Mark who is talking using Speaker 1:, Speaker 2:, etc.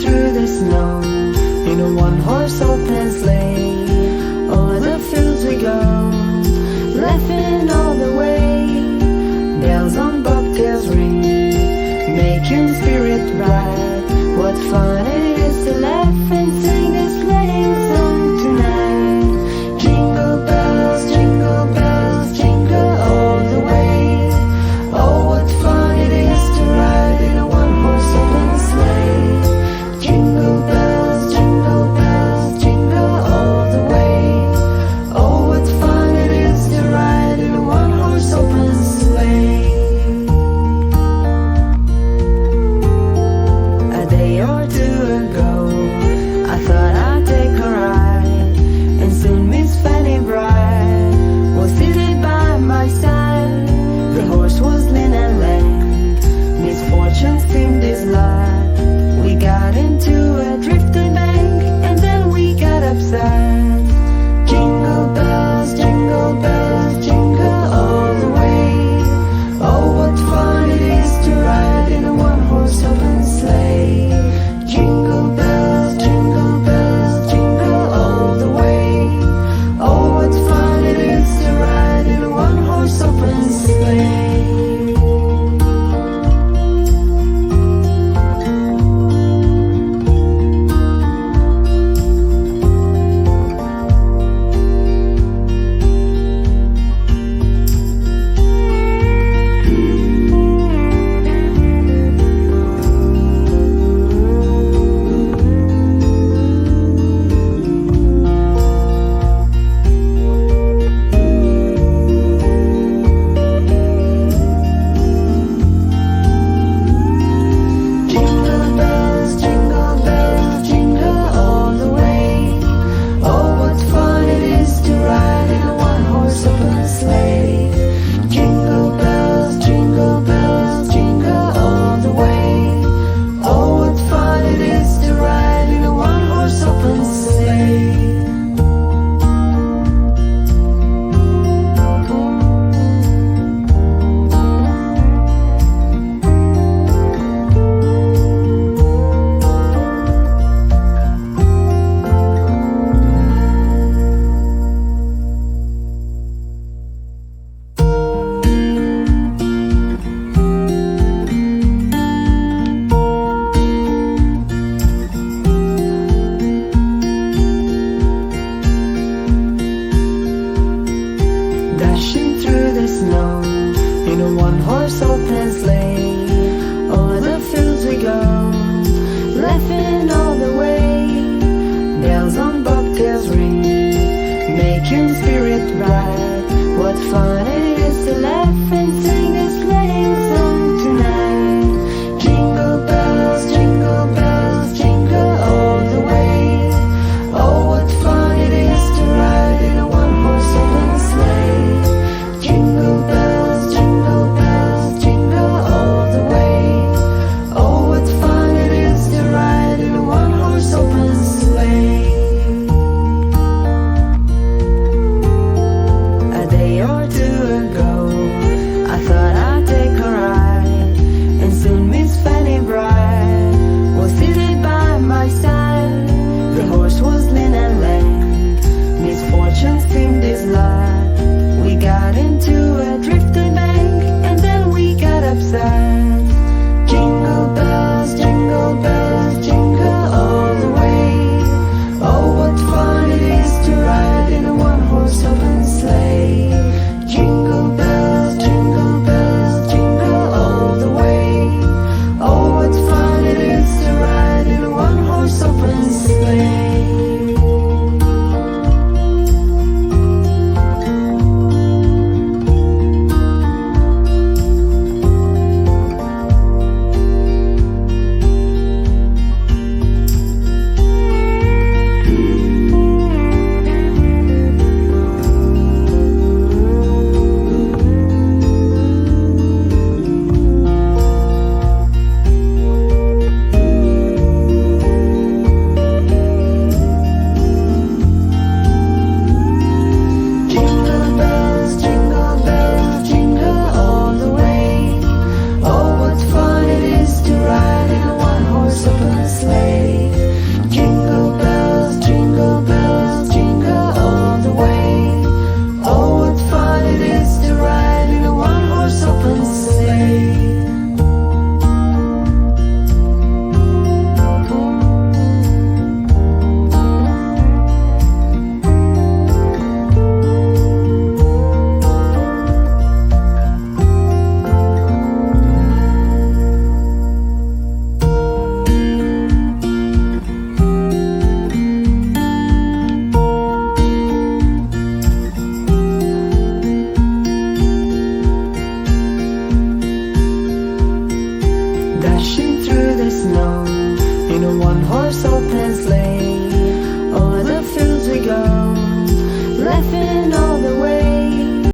Speaker 1: through the snow in a one-horse open sleigh. Over the fields we go, laughing all the way. Bells on bobtails ring, making spirit bright. What fun it is to laugh and sing this sleighing song tonight. Jingle bells, jingle all the way. Oh, what fun it is to ride in a one-horse open sleigh. Jingle bells, jingle all the way. Oh, what fun it is to ride in a one-horse open sleigh. A day or two ago, I thought I'd take a ride, and soon Miss Fanny Bride was seated by my side. The horse was lean and lame, misfortune seemed his lot. We got into a drifted bank, and then we got upset. Jingle bells, jingle all the way. Oh, what fun it is to ride in a one-horse open sleigh. Jingle bells, jingle all the way. Oh, what fun it is to ride in a one-horse open sleigh. Dashing through the snow in a one-horse open sleigh. Over the fields we go, laughing all the way. Bells on bobtails ring, making spirit bright. What fun it is to laugh and sing this sleighing song tonight. Jingle bells, jingle all the way. Oh, what fun it is to ride in a one-horse open sleigh. Jingle bells, jingle all the way. Oh, what fun it is to ride horse open sleigh. Over the fields we go, laughing